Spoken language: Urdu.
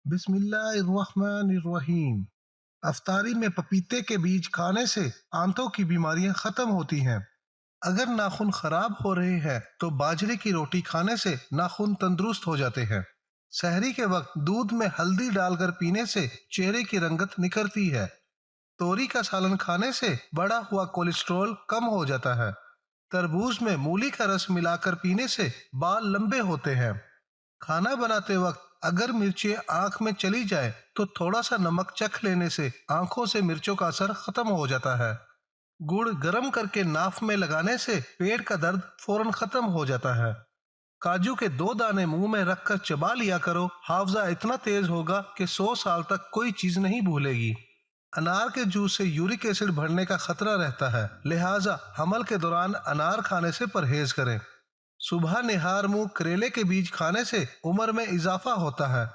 بسم اللہ الرحمن الرحیم۔ افطاری میں پپیتے کے بیج کھانے سے آنتوں کی بیماریاں ختم ہوتی ہیں۔ اگر ناخن خراب ہو رہے ہیں تو باجرے کی روٹی کھانے سے ناخن تندرست ہو جاتے ہیں۔ سحری کے وقت دودھ میں ہلدی ڈال کر پینے سے چہرے کی رنگت نکھرتی ہے۔ توری کا سالن کھانے سے بڑھا ہوا کولیسٹرول کم ہو جاتا ہے۔ تربوز میں مولی کا رس ملا کر پینے سے بال لمبے ہوتے ہیں۔ کھانا بناتے وقت اگر مرچیں آنکھ میں چلی جائے تو تھوڑا سا نمک چکھ لینے سے آنکھوں سے مرچوں کا اثر ختم ہو جاتا ہے۔ گڑ گرم کر کے ناف میں لگانے سے پیٹ کا درد فوراً ختم ہو جاتا ہے۔ کاجو کے 2 دانے منہ میں رکھ کر چبا لیا کرو، حافظہ اتنا تیز ہوگا کہ 100 سال تک کوئی چیز نہیں بھولے گی۔ انار کے جوس سے یورک ایسڈ بڑھنے کا خطرہ رہتا ہے، لہٰذا حمل کے دوران انار کھانے سے پرہیز کریں۔ صبح نہار منہ کریلے کے بیج کھانے سے عمر میں اضافہ ہوتا ہے۔